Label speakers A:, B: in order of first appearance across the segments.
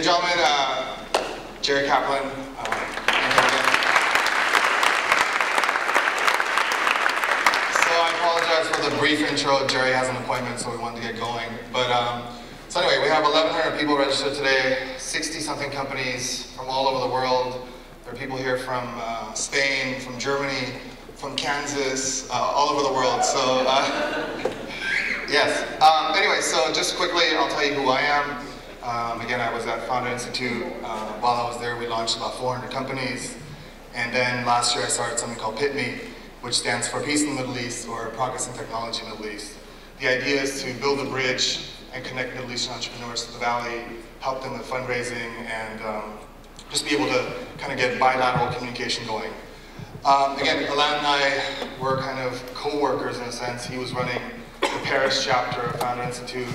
A: and gentlemen, Jerry Kaplan. So I apologize for the brief intro. Jerry has an appointment, so we wanted to get going. But so anyway, we have 1,100 people registered today, 60-something companies from all over the world. There are people here from Spain, from Germany, from Kansas, all over the world. So yes. Anyway, so just quickly, I'll tell you who I am. Again, I was at Founder Institute. While I was there, we launched about 400 companies. And then last year, I started something called PITME, which stands for Peace in the Middle East, or Progress in Technology in the Middle East. The idea is to build a bridge and connect Middle Eastern entrepreneurs to the Valley, help them with fundraising, and just be able to kind of get bilateral communication going. Again, Alain and I were kind of co-workers in a sense. He was running the Paris chapter of Founder Institute,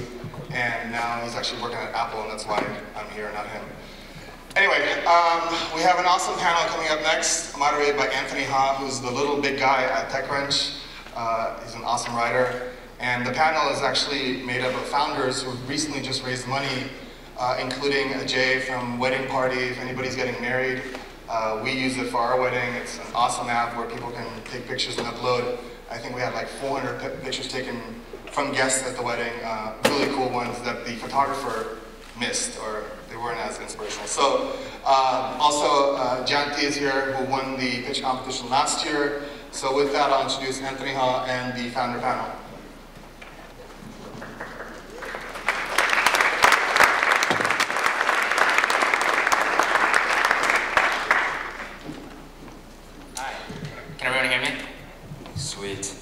A: and now he's actually working at Apple, and that's why I'm here, not him. Anyway, we have an awesome panel coming up next, moderated by Anthony Ha, who's the little big guy at TechCrunch. He's an awesome writer. And the panel is actually made up of founders who recently just raised money, including Ajay from Wedding Party, if anybody's getting married. We use it for our wedding. It's an awesome app where people can take pictures and upload. I think we had like 400 pictures taken from guests at the wedding, really cool ones that the photographer missed, or they weren't as inspirational. So also Janti is here, who won the pitch competition last year. So with that, I'll introduce Anthony Ha and the founder panel.
B: Hi, can everyone hear me? Sweet.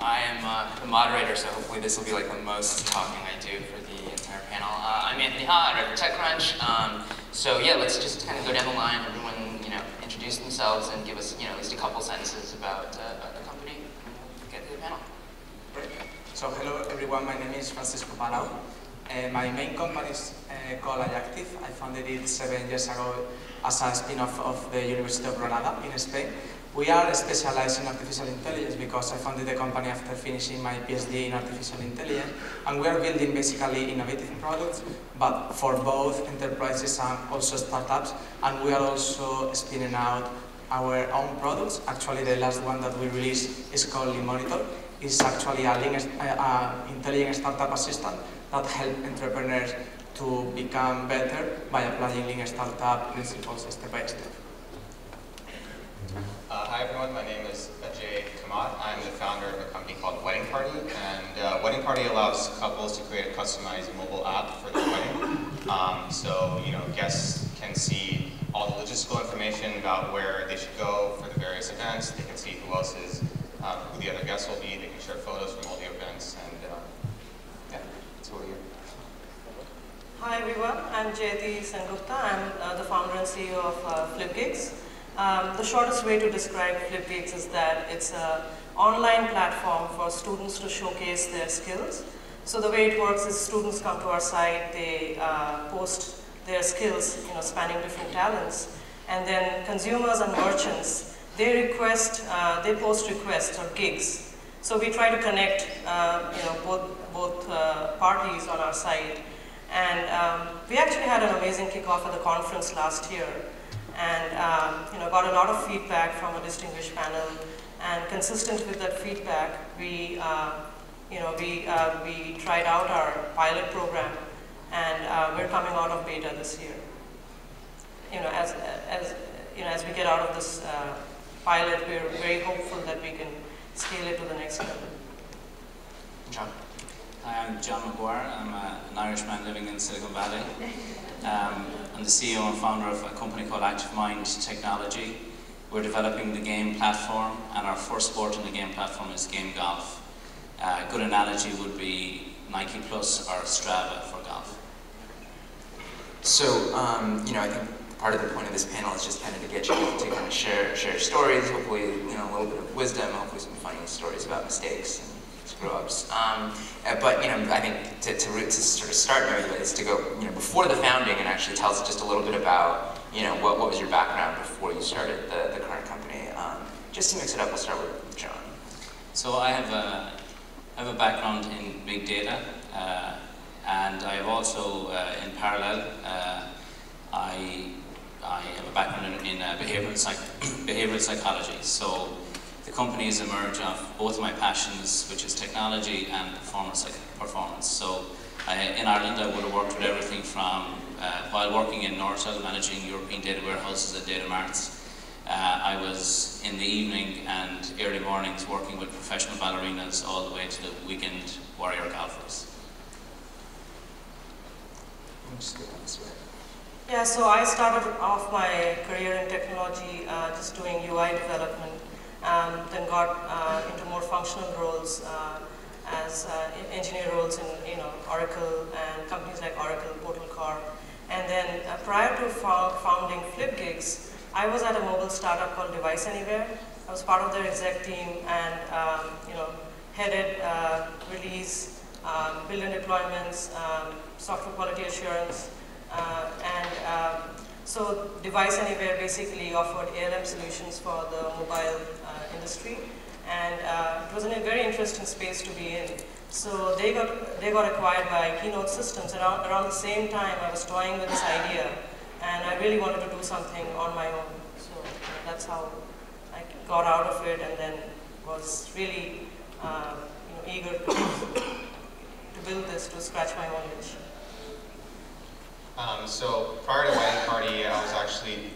B: I am the moderator, so hopefully this will be like the most talking I do for the entire panel. I'm Anthony Ha, I write for TechCrunch. So yeah, let's just kind of go down the line. Everyone, introduce themselves and give us, at least a couple sentences about the company. Get to the panel.
C: Great. So hello everyone, my name is Francisco Palau. My main company is called Ayactiv. I founded it 7 years ago as a spin-off of the University of Granada in Spain. We are specialized in artificial intelligence because I founded the company after finishing my PhD in artificial intelligence, and we are building basically innovative products, but for both enterprises and also startups, and we are also spinning out our own products. Actually, the last one that we released is called Monitor. It's actually an intelligent startup assistant that helps entrepreneurs to become better by applying lean startup principles step by step.
D: Hi everyone, my name is Ajay Kamat. I'm the founder of a company called Wedding Party, and Wedding Party allows couples to create a customized mobile app for their wedding. So guests can see all the logistical information about where they should go for the various events. They can see who the other guests will be. They can share photos from all the events, and yeah, that's what we're here.
E: Hi everyone, I'm Jayati Sengupta. I'm the founder and CEO of Flipgigs. The shortest way to describe Flipgigs is that it's an online platform for students to showcase their skills. So the way it works is students come to our site, they post their skills, spanning different talents, and then consumers and merchants, they post requests or gigs. So we try to connect, both parties on our site. And we actually had an amazing kickoff at the conference last year. And got a lot of feedback from a distinguished panel, and consistent with that feedback, we tried out our pilot program, and we're coming out of beta this year. As we get out of this pilot, we're very hopeful that we can scale it to the next level.
B: John.
F: Hi, I'm John McGuire. I'm an Irishman living in Silicon Valley. I'm the CEO and founder of a company called ActiveMind Technology. We're developing the game platform, and our first sport in the game platform is game golf. A good analogy would be Nike Plus or Strava for golf.
B: So, I think part of the point of this panel is just kind of to get you to kind of share stories, hopefully, a little bit of wisdom, hopefully some funny stories about mistakes and screw-ups. But I think to sort of start is to go before the founding and actually tell us just a little bit about what was your background before you started the current company. Just to mix it up, we'll start with John.
F: So I have a background in big data, and I have also in parallel I have a background in behavioral psychology. So the company is a merge of both my passions, which is technology and performance. So in Ireland, I would have worked with everything from, while working in Nortel, managing European data warehouses at Data Marts, I was in the evening and early mornings working with professional ballerinas all the way to the weekend warrior golfers.
E: Yeah, so I started off my career in technology just doing UI development, then got into more functional roles as engineer roles in Oracle and companies like Oracle, Portal Corp. And then prior to founding FlipGigs, I was at a mobile startup called Device Anywhere. I was part of their exec team and headed release, build and deployments, software quality assurance, so Device Anywhere basically offered ALM solutions for the mobile industry, and it was a very interesting space to be in. So they got acquired by Keynote Systems. Around the same time, I was toying with this idea, and I really wanted to do something on my own. So that's how I got out of it, and then was really eager to build this, to scratch my own itch.
D: So prior to Wedding Party, I was actually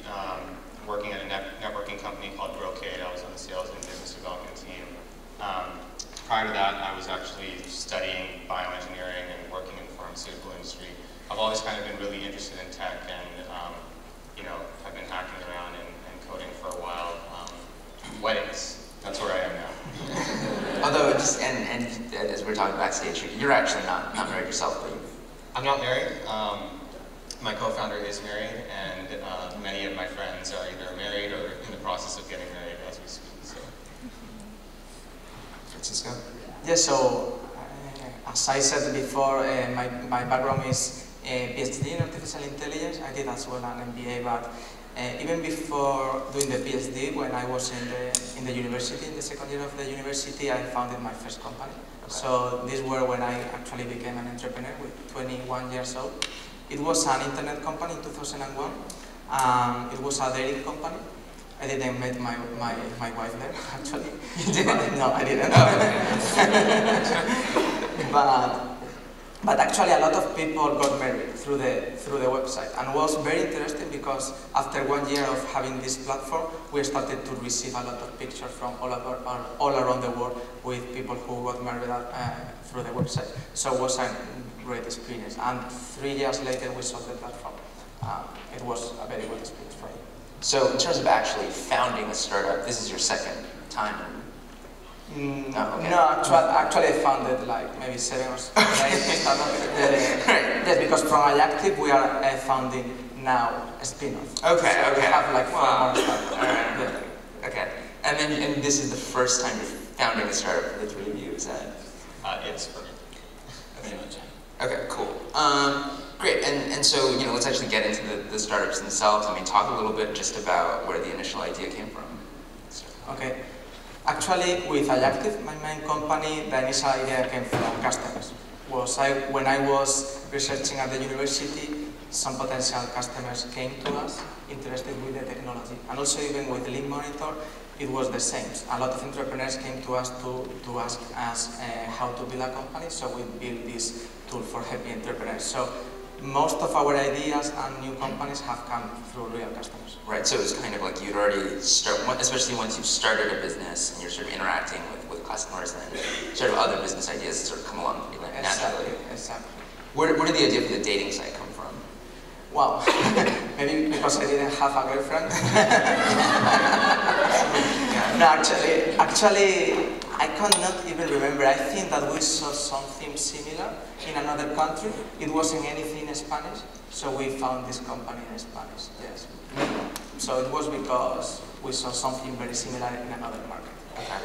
D: working at a networking company called Brocade. I was on the sales and business development team. Prior to that, I was actually studying bioengineering and working in the pharmaceutical industry. I've always kind of been really interested in tech, and I've been hacking around and coding for a while. Weddings, that's where I am now.
B: Although, and as we're talking backstage, you're actually not married yourself, but you.
D: I'm not married. My co-founder is married, and many of my friends are either married or in the process of getting married as we speak. So.
B: Francisco?
C: Yes, so as I said before, my background is PhD in artificial intelligence. I did as well an MBA, but even before doing the PhD, when I was in the university, in the second year of the university, I founded my first company. Okay. So these were when I actually became an entrepreneur with 21 years old. It was an internet company in 2001. It was a dairy company. I didn't meet my wife there, actually.
B: You didn't?
C: No, I didn't. But actually a lot of people got married through the website, and it was very interesting because after 1 year of having this platform, we started to receive a lot of pictures from all around the world with people who got married through the website. So it was a great experience, and 3 years later we sold the platform. It was a very good experience for me.
B: So in terms of actually founding a startup, this is your second time?
C: Okay. No, actually I founded like maybe 7 or 8 startups. Yes, because from iActive we are founding now a spin-off.
B: Okay,
C: so
B: okay.
C: We have like 4 more startups.
B: Alright. Yeah. Okay. And this is the first time you're founding a startup for the three of you, is that?
D: It's for me.
B: Okay, cool. Great, and so, let's actually get into the startups themselves. I mean, talk a little bit just about where the initial idea came from.
C: Okay. Actually, with iActive, my main company, the initial idea came from customers. When I was researching at the university, some potential customers came to us interested with the technology. And also even with Lead Monitor, it was the same. A lot of entrepreneurs came to us to ask us how to build a company, so we built this tool for helping entrepreneurs. So most of our ideas and new companies have come through real customers.
B: Right, so it's kind of like you'd already especially once you've started a business and you're sort of interacting with customers, then sort of other business ideas sort of come along naturally.
C: Exactly.
B: Where did the idea for the dating site come from?
C: Wow, maybe because I didn't have a girlfriend. No, actually, I cannot even remember. I think that we saw something similar in another country. It wasn't anything in Spanish, so we found this company in Spanish, yes. So it was because we saw something very similar in another market.
B: Okay.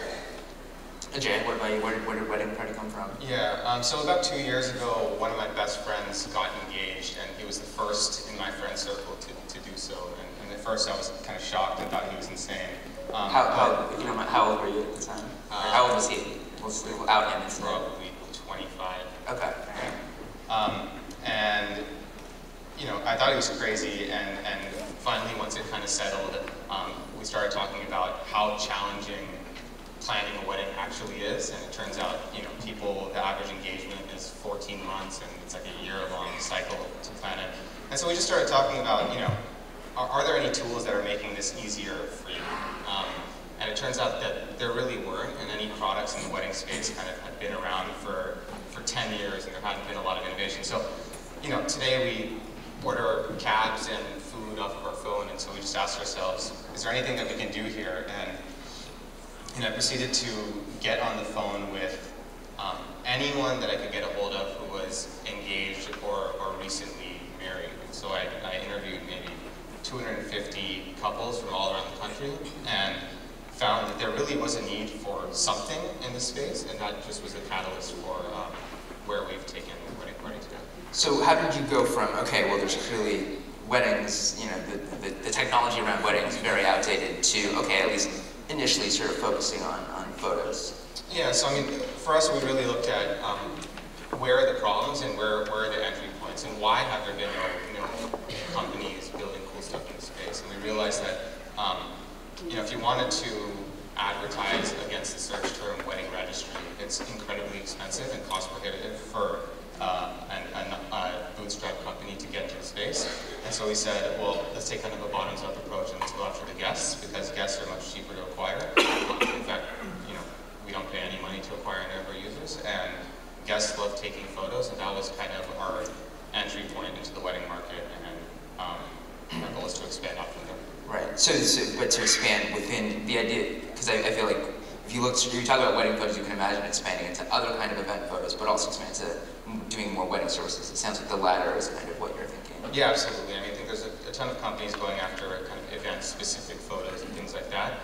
B: Jay, what about you? Where did Wedding Party come from?
D: Yeah, so about 2 years ago, one of my best friends got engaged, and he was the first in my friend circle to do so. And at first I was kind of shocked. I thought he was insane.
B: How old were you at the time? How old was he? Without him,
D: probably 25.
B: Okay.
D: And I thought it was crazy, and finally, once it kind of settled, we started talking about how challenging planning a wedding actually is, and it turns out, the average engagement is 14 months, and it's like a year-long cycle to plan it. And so we just started talking about, are there any tools that are making this easier for you? And it turns out that there really weren't, and any products in the wedding space kind of had been around for 10 years, and there hadn't been a lot of innovation. So, today we order cabs and food off of our phone, and so we just asked ourselves, is there anything that we can do here? And I proceeded to get on the phone with anyone that I could get a hold of who was engaged or recently married. And so I interviewed maybe 250 couples from all around the country, and found that there really was a need for something in this space, and that just was a catalyst for where we've taken Wedding Party today.
B: So how did you go from, okay, well there's clearly weddings, the technology around weddings is very outdated, to, okay, at least initially sort of focusing on photos?
D: Yeah, so for us, we really looked at where are the problems and where are the entry points, and why have there been no companies building cool stuff in the space. And we realized that if you wanted to advertise against the search term wedding registry, it's incredibly expensive and cost prohibitive for a bootstrap company to get into the space. And so we said, well, let's take kind of a bottoms-up approach and let's go after the guests, because guests are much cheaper to acquire. In fact, we don't pay any money to acquire any of our users, and guests love taking photos, and that was kind of our entry point into the wedding market, and our goal is to expand out from there.
B: Right, but to expand within the idea, because I feel like if you talk about wedding photos, you can imagine expanding into other kind of event photos, but also expand to doing more wedding services. It sounds like the latter is kind of what you're thinking.
D: Yeah, absolutely. I think there's a ton of companies going after kind of event-specific photos and things like that.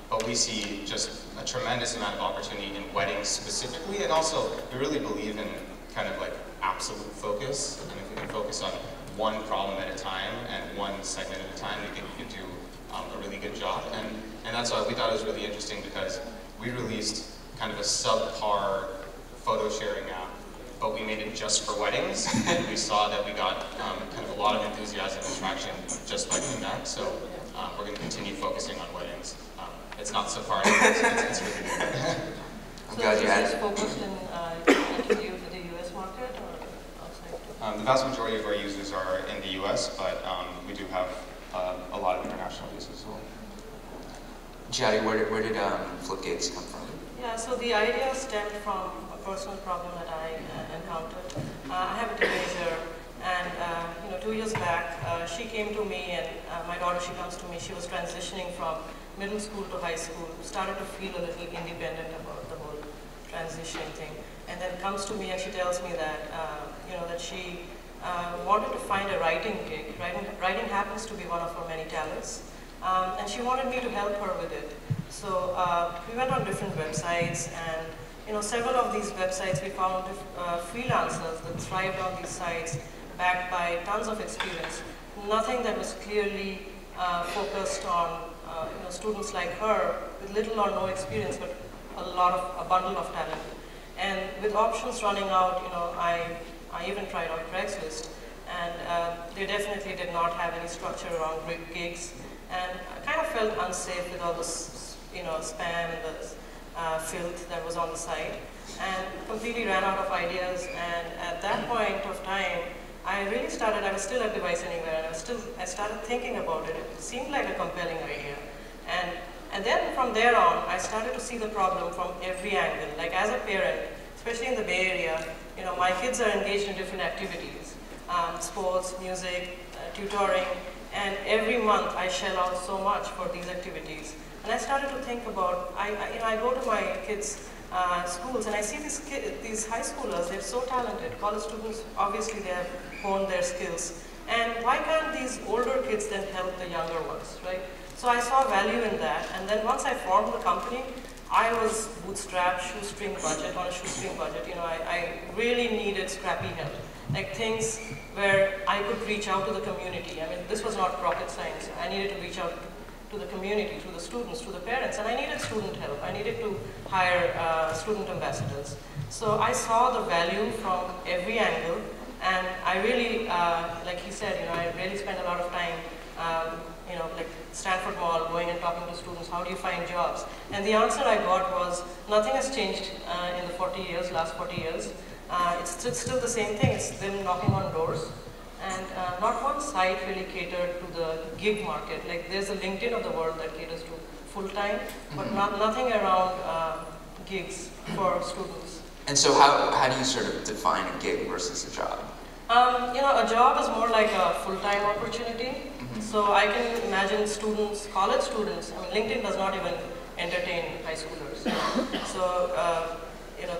D: But we see just a tremendous amount of opportunity in weddings specifically, and also we really believe in kind of like absolute focus. And if we can focus on one problem at a time and one segment at a time, we think we can do a really good job. And that's why we thought it was really interesting, because we released kind of a subpar photo sharing app, but we made it just for weddings. And we saw that we got kind of a lot of enthusiasm and traction just by doing that. So we're going to continue focusing on weddings. It's not so far, it's really good.
E: I'm glad you had it. Focused in the US market or outside?
D: The vast majority of our users are in the US, but we do have a lot of international users as well.
B: Jyoti, where did Flipgigs come from?
E: Yeah, so the idea stemmed from a personal problem that I encountered. I have a teenager, and 2 years back, she came to me, and my daughter, she comes to me, she was transitioning from middle school to high school, started to feel a little independent about the whole transitioning thing, and then comes to me and she tells me that, that she wanted to find a writing gig. Writing happens to be one of her many talents, and she wanted me to help her with it. So we went on different websites, and several of these websites we found freelancers that thrived on these sites, backed by tons of experience. Nothing that was clearly focused on students like her with little or no experience, but a bundle of talent. And with options running out, I even tried out Craigslist, and they definitely did not have any structure around gigs, and I kind of felt unsafe with all this, spam and the filth that was on the site, and completely ran out of ideas. And at that point of time, I was still at Device Anywhere, and I started thinking about it. It seemed like a compelling idea. And then from there on, I started to see the problem from every angle. Like as a parent, especially in the Bay Area, my kids are engaged in different activities, sports, music, tutoring, and every month I shell out so much for these activities. And I started to think about, I go to my kids' schools, and I see these high schoolers, they're so talented. College students, obviously they have honed their skills. And why can't these older kids then help the younger ones, right? So I saw value in that, and then once I formed the company, I was bootstrapped, on a shoestring budget. I really needed scrappy help, like things where I could reach out to the community. This was not rocket science. I needed to reach out to the community, to the students, to the parents, and I needed student help. I needed to hire student ambassadors. So I saw the value from every angle, And I really, like he said, I really spent a lot of time, like Stanford Mall, going and talking to students, how do you find jobs? And the answer I got was, nothing has changed in the last 40 years. It's still the same thing, it's them knocking on doors. And not one site really catered to the gig market. Like there's a LinkedIn of the world that caters to full-time, but nothing around gigs for students.
B: And so how do you sort of define a gig versus a job?
E: A job is more like a full-time opportunity. So I can imagine students, college students, LinkedIn does not even entertain high schoolers. So,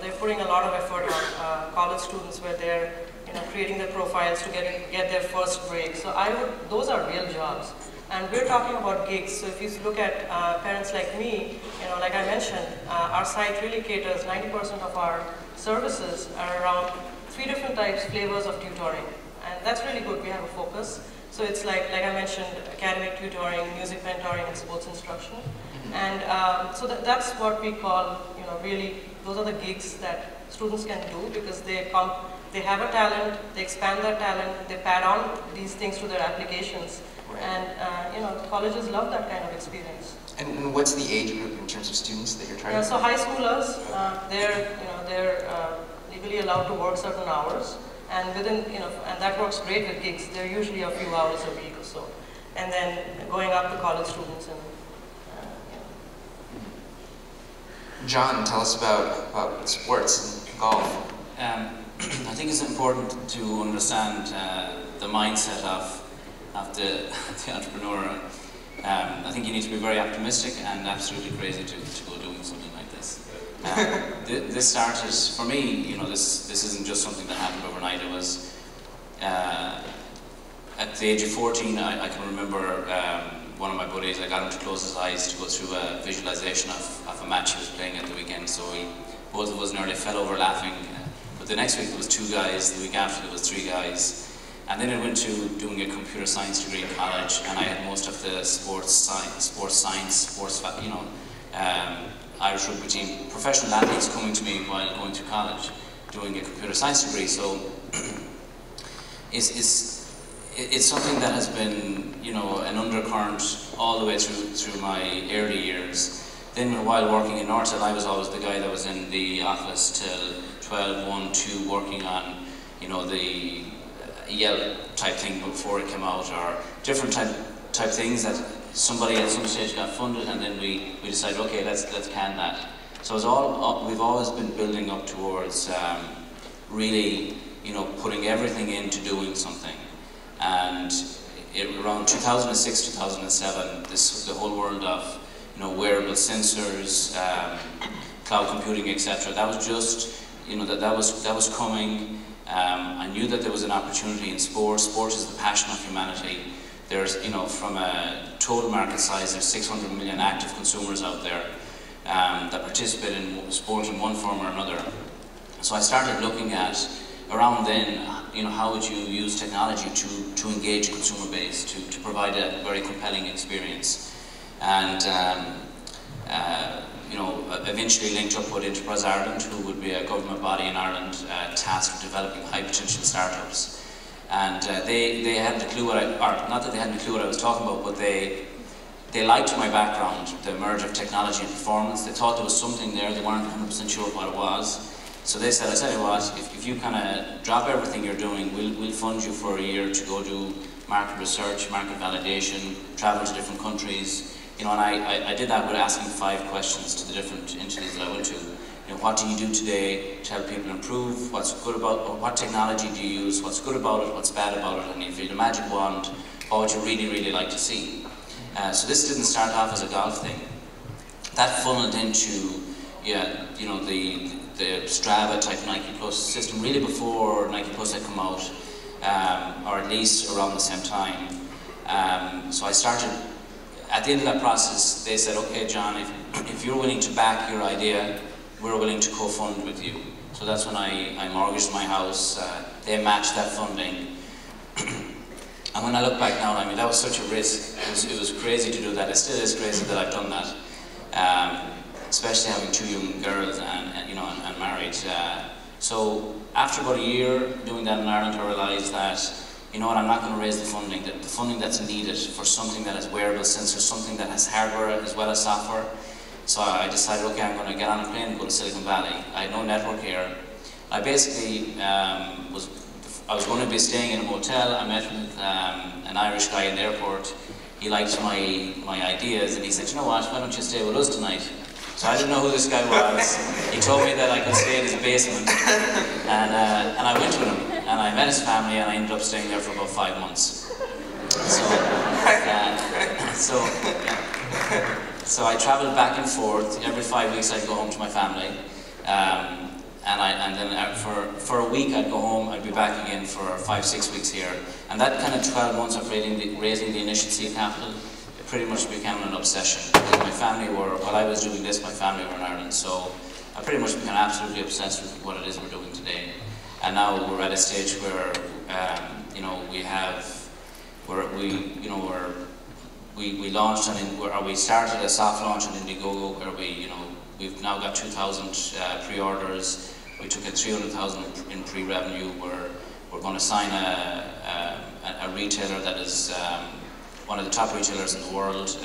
E: they're putting a lot of effort on college students where they're, creating their profiles to get their first break. So those are real jobs. And we're talking about gigs. So if you look at parents like me, like I mentioned, our site really caters, 90% of our services are around 3 different flavors of tutoring. And that's really good, we have a focus. So it's like I mentioned, academic tutoring, music mentoring, and sports instruction. And so that's what we call, really, those are the gigs that students can do because they have a talent, they expand their talent, they pad on these things to their applications. Right. And colleges love that kind of experience.
B: And what's the age group in terms of students that you're trying to?
E: So high schoolers, they're legally allowed to work certain hours, and within and that works great with gigs. They're usually a few hours a week or so, and then going up to college students and.
B: John, tell us about sports and golf.
F: I think it's important to understand the mindset of the entrepreneur. I think you need to be very optimistic and absolutely crazy to go doing something like this. This started, for me, this isn't just something that happened overnight. It was, at the age of 14, I can remember one of my buddies, I got him to close his eyes to go through a visualization of a match he was playing at the weekend. So both of us nearly fell over laughing. But the next week there was 2 guys, the week after there was 3 guys. And then I went to doing a computer science degree in college, and I had most of the sports science, Irish rugby team, professional athletes coming to me while going to college, doing a computer science degree. So it's something that has been, an undercurrent all the way through my early years. Then while working in Nortel, I was always the guy that was in the office till 12, 1, 2, working on, the Yelp type thing before it came out, or different type things that somebody at some stage got funded, and then we decided, okay, let's can that. So it's we've always been building up towards really, putting everything into doing something. And around 2006, 2007, the whole world of wearable sensors, cloud computing, etc. That was just that was coming. I knew that there was an opportunity in sport. Sport is the passion of humanity. There's from a total market size, there's 600 million active consumers out there that participate in sport in one form or another. So I started looking at, around then, how would you use technology to engage a consumer base, to provide a very compelling experience. And eventually linked up with Enterprise Ireland, who would be a government body in Ireland tasked with developing high potential startups. And they hadn't a clue not that they hadn't a clue what I was talking about, but they liked my background, the merge of technology and performance. They thought there was something there, they weren't 100% sure what it was. So they said, I tell you what, if you kind of drop everything you're doing, we'll fund you for a year to go do market research, market validation, travel to different countries. And I did that with asking 5 questions to the different entities that I went to. What do you do today to help people improve? What's good about, what technology do you use? What's good about it? What's bad about it? And if you had a magic wand, what would you really, really like to see? So this didn't start off as a golf thing. That funneled into, the Strava type Nike Plus system, really before Nike Plus had come out, or at least around the same time. So I started, at the end of that process, they said, okay, John, if you're willing to back your idea, we're willing to co-fund with you. So that's when I mortgaged my house. They matched that funding. And when I look back now, that was such a risk. It was crazy to do that. It still is crazy that I've done that. Especially having 2 young girls and married. So after about a year doing that in Ireland, I realised that, you know what, I'm not going to raise the funding that's needed for something that has wearable sensors, something that has hardware as well as software. So I decided, okay, I'm going to get on a plane and go to Silicon Valley. I had no network here. I basically I was going to be staying in a motel. I met with an Irish guy in the airport. He liked my ideas, and he said, you know what, why don't you stay with us tonight? So I didn't know who this guy was. He told me that I could stay in his basement, and I went with him, and I met his family, and I ended up staying there for about 5 months. So I travelled back and forth. Every 5 weeks I'd go home to my family, and then for a week I'd go home. I'd be back again for 5-6 weeks here, and that kind of 12 months of raising the initial seed capital, it pretty much became an obsession. Because my family were, while I was doing this, my family were in Ireland, so I pretty much became absolutely obsessed with what it is we're doing today. And now we're at a stage where you know, we launched we started a soft launch on Indiegogo, where we've now got 2,000 pre-orders. We took in 300,000 in pre-revenue. We're going to sign a retailer that is one of the top retailers in the world.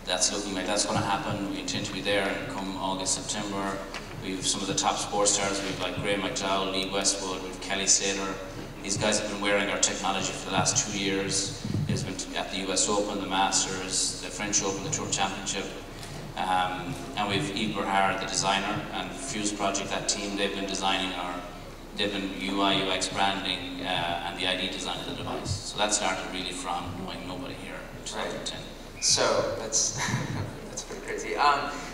F: That's looking like that's going to happen. We intend to be there come August, September. We have some of the top sports stars. We have like Graham McDowell, Lee Westwood, we have Kelly Slater. These guys have been wearing our technology for the last 2 years. It's been at the US Open, the Masters, the French Open, the Tour Championship. And we have Yves Berhard, the designer, and Fuse Project, that team. They've been designing they've been UI, UX branding, and the ID design of the device. So that started really from knowing nobody here in 2010.
B: So that's pretty crazy.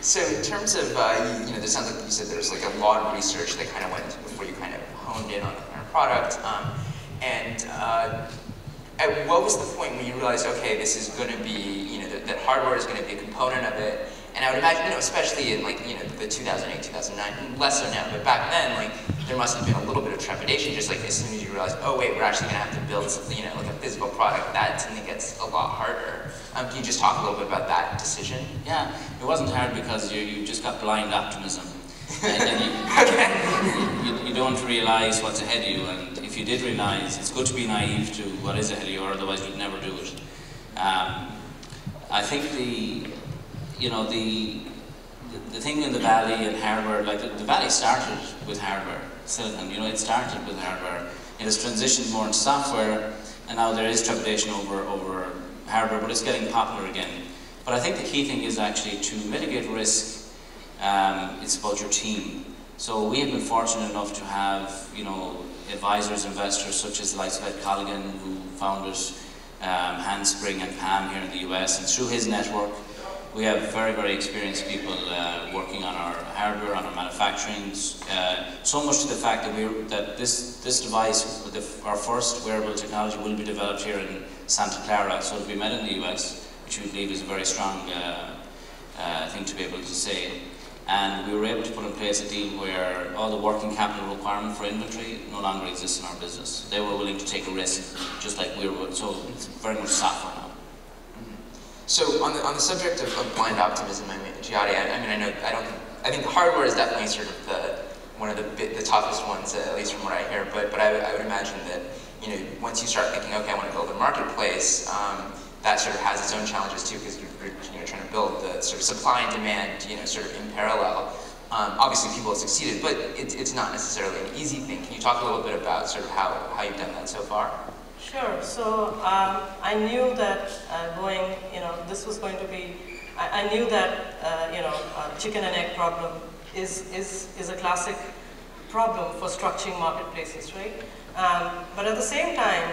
B: So in terms of, it sounds like you said there was like a lot of research that kind of went before you kind of honed in on a product. At what was the point when you realized, okay, this is going to be, that hardware is going to be a component of it? And I would imagine, especially in the 2008, 2009, less so now, but back then, there must have been a little bit of trepidation, just like as soon as you realize, oh wait, we're actually going to have to build something, like a physical product. That suddenly gets a lot harder. Can you just talk a little bit about that decision?
F: Yeah, it wasn't hard because you just got blind optimism. And you don't realize what's ahead of you, and if you did realize, it's good to be naive to what is ahead of you, or otherwise you'd never do it. I think the thing in the Valley and hardware, the Valley started with hardware, silicon, it started with hardware. It has transitioned more into software, and now there is trepidation over hardware, but it's getting popular again. But I think the key thing is actually to mitigate risk. It's about your team. So we have been fortunate enough to have, advisors, investors such as the likes of Ed Colligan, who founded Handspring and PAM here in the US, and through his network, we have very, very experienced people working on our hardware, on our manufacturing. So much to the fact that this device, our first wearable technology, will be developed here in Santa Clara, so it'll be made in the US, which we believe is a very strong thing to be able to say. And we were able to put in place a deal where all the working capital requirement for inventory no longer exists in our business. They were willing to take a risk, just like we were. So it's very much software now.
B: So on the subject of blind optimism, Jyoti, I think the hardware is definitely sort of one of the toughest ones, at least from what I hear. But I would imagine that once you start thinking, okay, I want to build a marketplace, that sort of has its own challenges too, because you're trying to build the sort of supply and demand, sort of in parallel. Obviously, people have succeeded, but it's not necessarily an easy thing. Can you talk a little bit about sort of how you've done that so far?
E: Sure. So I knew that this was going to be. I knew that chicken and egg problem is a classic problem for structuring marketplaces, right? But at the same time,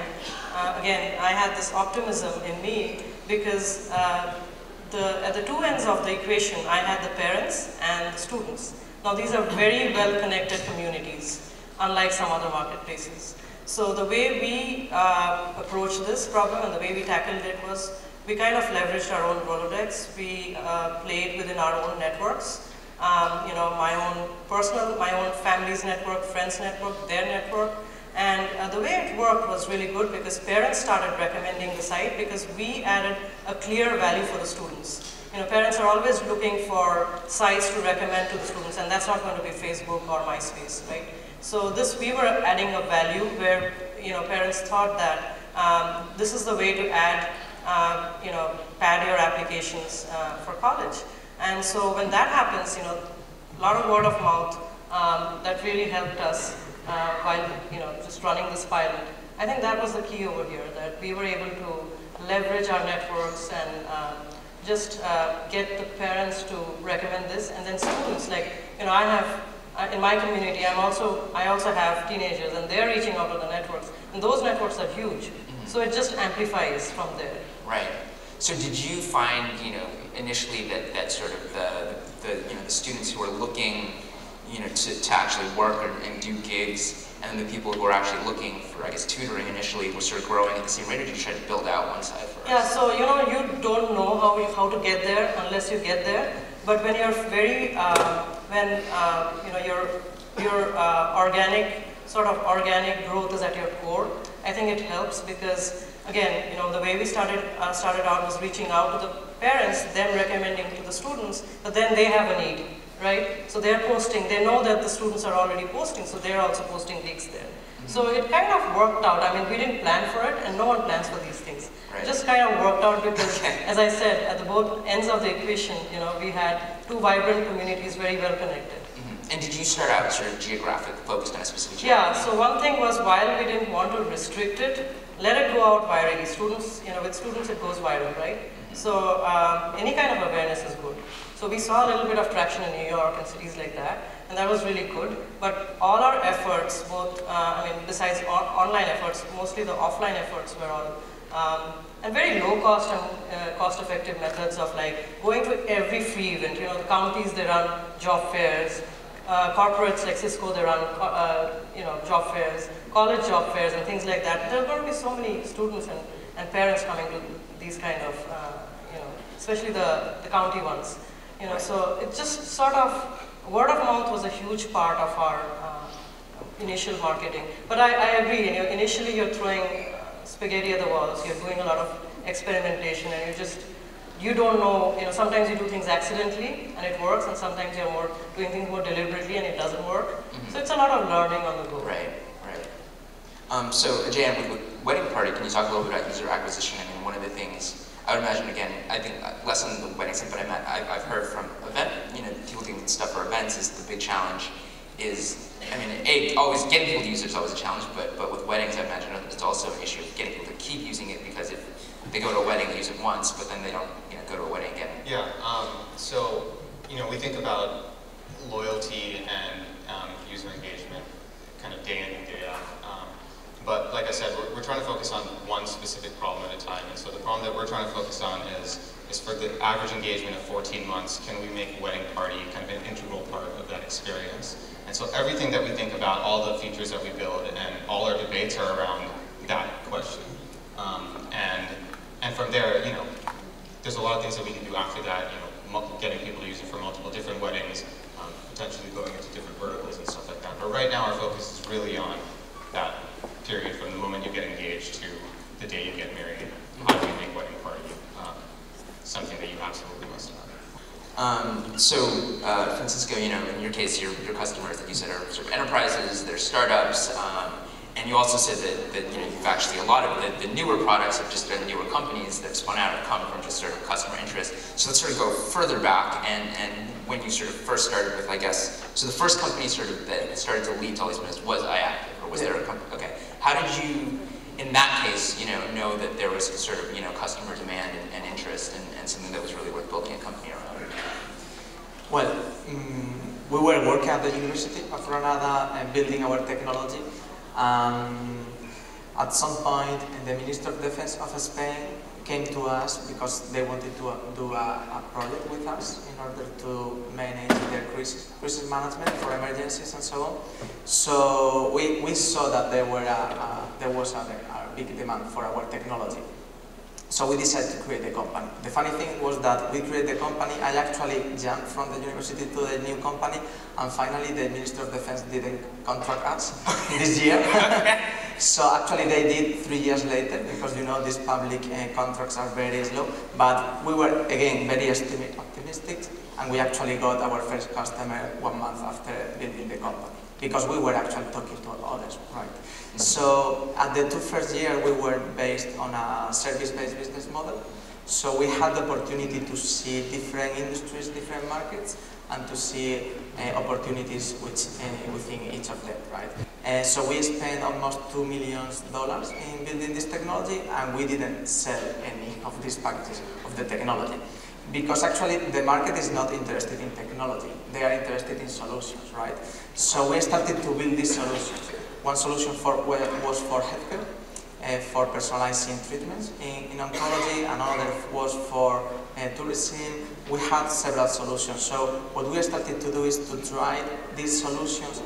E: again, I had this optimism in me because at the two ends of the equation, I had the parents and the students. Now these are very well-connected communities, unlike some other marketplaces. So the way we approached this problem and the way we tackled it was we kind of leveraged our own Rolodex. We played within our own networks. My own family's network, friends' network, their network. And the way it worked was really good because parents started recommending the site because we added a clear value for the students. Parents are always looking for sites to recommend to the students, and that's not going to be Facebook or MySpace, right? So we were adding a value where, parents thought that this is the way to add, pad your applications for college. And so when that happens, a lot of word of mouth that really helped us while, just running this pilot. I think that was the key over here, that we were able to leverage our networks and just get the parents to recommend this, and then students, like, I have, in my community, I also have teenagers, and they're reaching out to the networks, and those networks are huge. So it just amplifies from there.
B: Right. So did you find, initially that sort of the students who are looking, to actually work and do gigs, and the people who are actually looking for, I guess, tutoring initially were sort of growing at the same rate, or did you try to build out one side first?
E: Yeah, so, you don't know how to get there unless you get there. But when you're very, your organic growth is at your core, I think it helps because, again, the way we started out was reaching out to the parents, them recommending to the students, but then they have a need, right? So they're posting, they know that the students are already posting, so they're also posting gigs there. So it kind of worked out. I mean, we didn't plan for it, and no one plans for these things. Right. It just kind of worked out because, as I said, at the both ends of the equation, we had two vibrant communities very well connected.
B: And did you start out sort of geographic, focused on a specific geography?
E: Yeah, so one thing was, while we didn't want to restrict it, let it go out virally. Students, with students it goes viral, right? So any kind of awareness is good. So we saw a little bit of traction in New York and cities like that, and that was really good. But all our efforts, both, besides online efforts, mostly the offline efforts were all, and very low cost and cost-effective methods of like going to every free event. The counties, they run job fairs. Corporates like Cisco, they run, job fairs, college job fairs and things like that. There are going to be so many students and parents coming to these kind of, especially the county ones. So it just sort of, word of mouth was a huge part of our initial marketing. But I agree, initially you're throwing spaghetti at the walls, you're doing a lot of experimentation, and you don't know, sometimes you do things accidentally and it works, and sometimes you're doing things more deliberately and it doesn't work. So it's a lot of learning on the go.
B: Right. So Jan, with Wedding Party, can you talk a little bit about user acquisition? I mean, one of the things, I would imagine, again, I think less on the wedding scene, but I've heard from people doing stuff for events is the big challenge is, always getting people to use it is always a challenge, but with weddings, I imagine it's also an issue of getting people to keep using it, because if they go to a wedding, they use it once, but then they don't go to a wedding again.
D: Yeah, so, we think about loyalty and user engagement kind of day in and day out. But like I said, we're trying to focus on one specific problem at a time. And so the problem that we're trying to focus on is for the average engagement of 14 months, can we make Wedding Party kind of an integral part of that experience? And so everything that we think about, all the features that we build, and all our debates are around that question. And from there, there's a lot of things that we can do after that, getting people to use it for multiple different weddings, potentially going into different verticals and stuff like that. But right now our focus is really on that period from the moment you get engaged to the day you get married. How do you make Wedding Party something that you absolutely must have?
B: Francisco, in your case, your customers that you said are sort of enterprises, they're startups, and you also said that you've actually, a lot of the newer products have just been newer companies that have spun out have come from just sort of customer interest. So let's sort of go further back, and when you sort of first started with, I guess, so the first company sort of that started to lead to all these businesses was iActive, or was there a company? Okay. How did you, in that case, know that there was sort of, customer demand and interest and something that was really worth building a company around?
C: Well, we were working at the University of Granada and building our technology. At some point, the Minister of Defense of Spain came to us because they wanted to do a project with us in order to manage their crisis management for emergencies and so on. So we saw that there was a big demand for our technology. So we decided to create a company. The funny thing was that we created the company, I actually jumped from the university to the new company, and finally the Minister of Defense didn't contract us this year. So actually they did 3 years later, because you know these public contracts are very slow, but we were again very optimistic, and we actually got our first customer 1 month after building the company, because we were actually talking to others, right? So at the first year we were based on a service-based business model. So we had the opportunity to see different industries, different markets, and to see opportunities within each of them, right? So we spent almost $2 million in building this technology, and we didn't sell any of these packages of the technology. Because actually the market is not interested in technology, they are interested in solutions, right? So we started to build these solutions. One solution was for healthcare, for personalizing treatments in oncology, another was for tourism. We had several solutions. So what we started to do is to try these solutions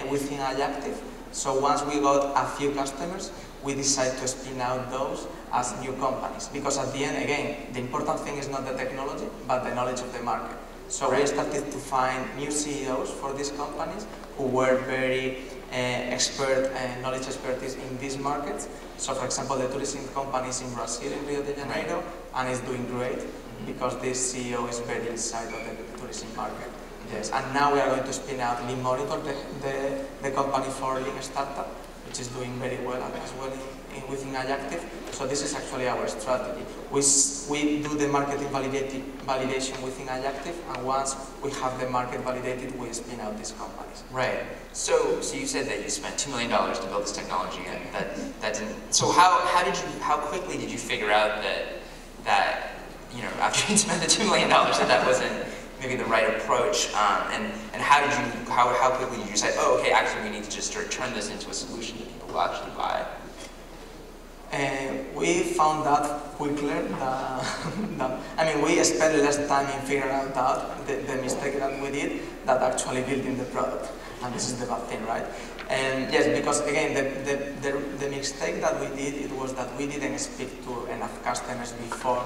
C: within Ayactiv. So once we got a few customers, we decided to spin out those as new companies. Because at the end, again, the important thing is not the technology, but the knowledge of the market. So we started to find new CEOs for these companies who were very knowledge expertise in these markets. So for example, the tourism company is in Brazil, in Rio de Janeiro, and is doing great because this CEO is very inside of the tourism market. Yes, and now we are going to spin out Lean Monitor, the company for Lean Startup, which is doing very well as well within Ayactiv. So this is actually our strategy. We do the marketing validation within Ayactiv, and once we have the market validated, we spin out these companies.
B: Right. So you said that you spent $2 million to build this technology, and that didn't. So how quickly did you figure out that you know, after you spent the $2 million, that wasn't maybe the right approach, and how quickly did you say, oh, okay, actually we need to just turn this into a solution that people will actually buy?
C: We found that quicker I mean, we spent less time in figuring out the mistake that we did than actually building the product. And this is the bad thing, right? And yes, because again, the mistake that we did, it was that we didn't speak to enough customers before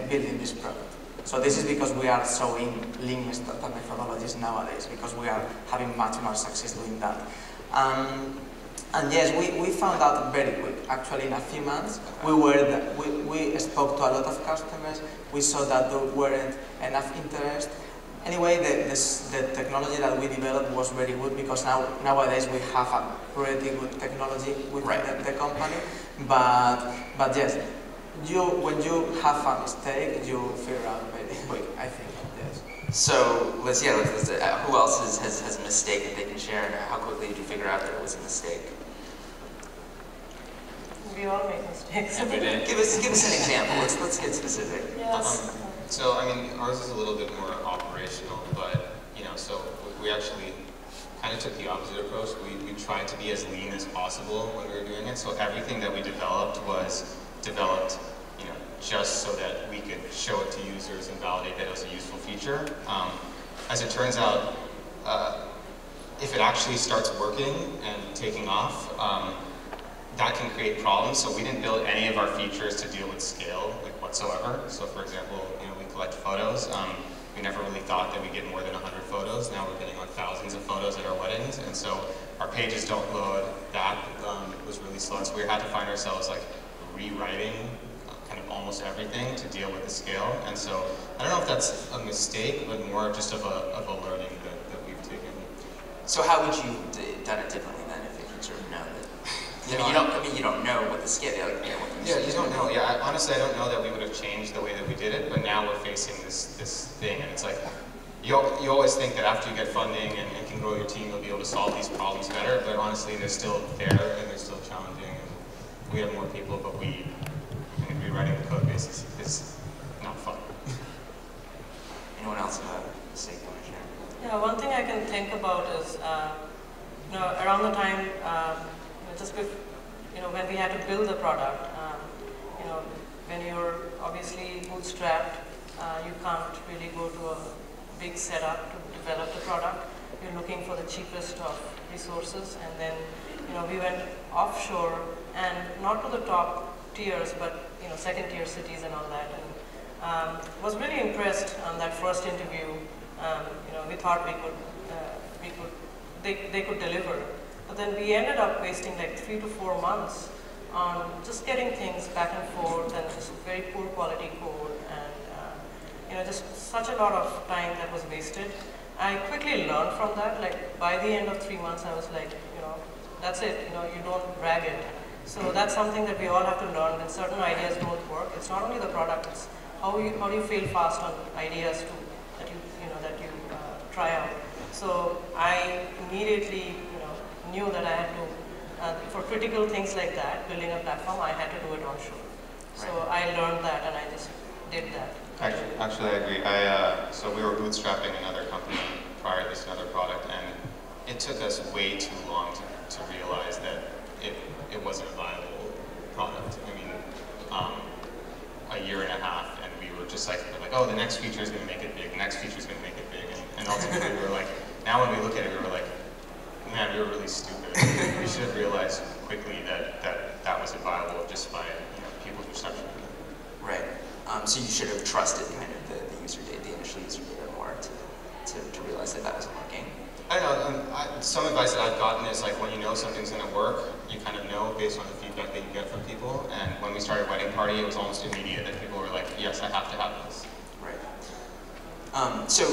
C: building this product. So this is because we are so in Lean Startup methodologies nowadays, because we are having much more success doing that. And yes, we found out very quick. Actually, in a few months, we spoke to a lot of customers. We saw that there weren't enough interest. Anyway, the technology that we developed was very good, because nowadays we have a pretty good technology within the company. But yes, when you have a mistake, you figure out very quick, I think. Yes.
B: So who else has a mistake that they can share, and how quickly did you figure out that it was a mistake?
E: We all make mistakes.
F: Every day.
B: Give us an example. Let's get specific.
E: Yes.
D: So I mean, ours is a little bit more operational, but you know, so we actually kind of took the opposite approach. We tried to be as lean as possible when we were doing it. So everything that we developed was developed, you know, just so that we could show it to users and validate that it was a useful feature. As it turns out, if it actually starts working and taking off, that can create problems. So we didn't build any of our features to deal with scale, like whatsoever. So for example, you know, we collect photos. We never really thought that we'd get more than 100 photos. Now we're getting like thousands of photos at our weddings, and so our pages don't load. That was really slow, so we had to find ourselves like rewriting kind of almost everything to deal with the scale. And so I don't know if that's a mistake, but more just of a learning that we've taken.
B: So how would you have done it differently then, if you could sort of know that? You don't know what the scale.
D: You don't know. Yeah, honestly, I don't know that we would have changed the way that we did it. But now we're facing this thing, and it's like you always think that after you get funding and can grow your team, you'll be able to solve these problems better. But honestly, they're still there and they're still challenging. And we have more people, but rewriting the code base is not fun.
B: Anyone else have a mistake you want to share?
E: Yeah, one thing I can think about is, you know, around the time, just before, you know, when we had to build the product, you know, when you're obviously bootstrapped, you can't really go to a big setup to develop the product. You're looking for the cheapest of resources, and then, you know, we went offshore, and not to the top tiers, but second-tier cities and all that. And was really impressed on that first interview. We thought they could deliver, but then we ended up wasting like 3 to 4 months on just getting things back and forth and just very poor quality code, and just such a lot of time that was wasted. I quickly learned from that. Like by the end of 3 months, I was like, that's it. You don't drag it. So that's something that we all have to learn. When certain ideas don't work, it's not only the product; it's how do you fail fast on ideas too that you try out. So I immediately knew that I had to, for critical things like that, building a platform, I had to do it onshore. So I learned that and I just did that.
D: Actually, I agree. So we were bootstrapping another company prior to this, another product, and it took us way too long to realize that it wasn't a viable product. I mean, a year and a half, and we were just like, oh, the next feature is going to make it big, the next feature is going to make it big, and ultimately we were like, now when we look at it, we were like, man, we were really stupid. We should have realized quickly that wasn't viable just by people's perception of it.
B: Right. So you should have trusted kind of the user data, the initial user data more to realize that wasn't working.
D: I don't know. Some advice that I've gotten is like when you know something's going to work, you kind of know based on the feedback that you get from people. And when we started Wedding Party, it was almost immediate that people were like, yes, I have to have this.
B: Right. So,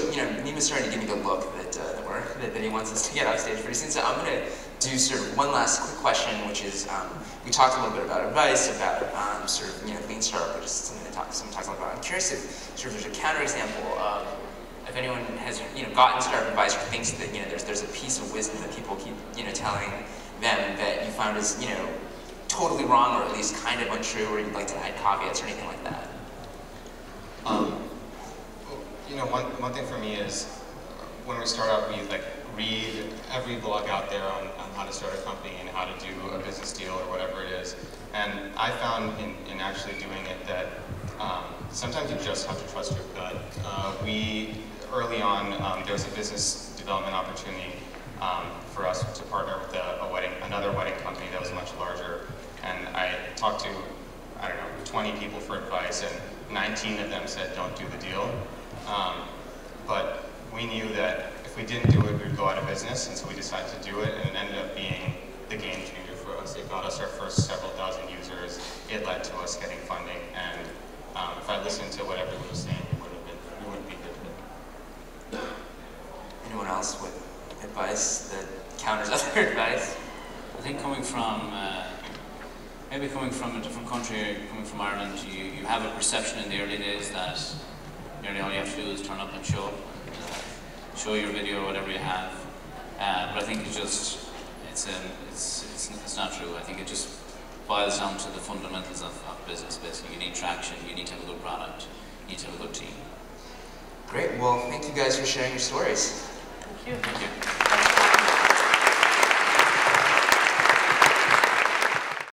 B: Nima's starting to give me the look that he wants us to get off stage pretty soon. So I'm going to do sort of one last quick question, which is, we talked a little bit about advice, about Lean Startup, which is something that someone talks a lot about. I'm curious if there's a counterexample of if anyone has gotten startup advice or thinks that there's a piece of wisdom that people keep telling them that you found is totally wrong or at least kind of untrue, or you'd like to add caveats or anything like that.
D: One thing for me is when we start out, we read every blog out there on how to start a company and how to do a business deal or whatever it is. And I found in actually doing it that sometimes you just have to trust your gut. Early on, there was a business development opportunity for us to partner with another wedding company that was much larger. And I talked to, 20 people for advice, and 19 of them said, don't do the deal. But we knew that if we didn't do it, we would go out of business, and so we decided to do it, and it ended up being the game changer for us. It got us our first several thousand users. It led to us getting funding, and if I listened to what everyone was saying, we wouldn't be good.
B: Anyone else with advice that counters other advice?
F: I think maybe coming from a different country, coming from Ireland, you have a perception in the early days that nearly all you have to do is turn up and show your video or whatever you have. But I think it's not true. I think it just boils down to the fundamentals of business. Basically, you need traction, you need to have a good product, you need to have a good team.
B: Great. Well, thank you guys for sharing your stories.
E: Thank you.
F: Thank you.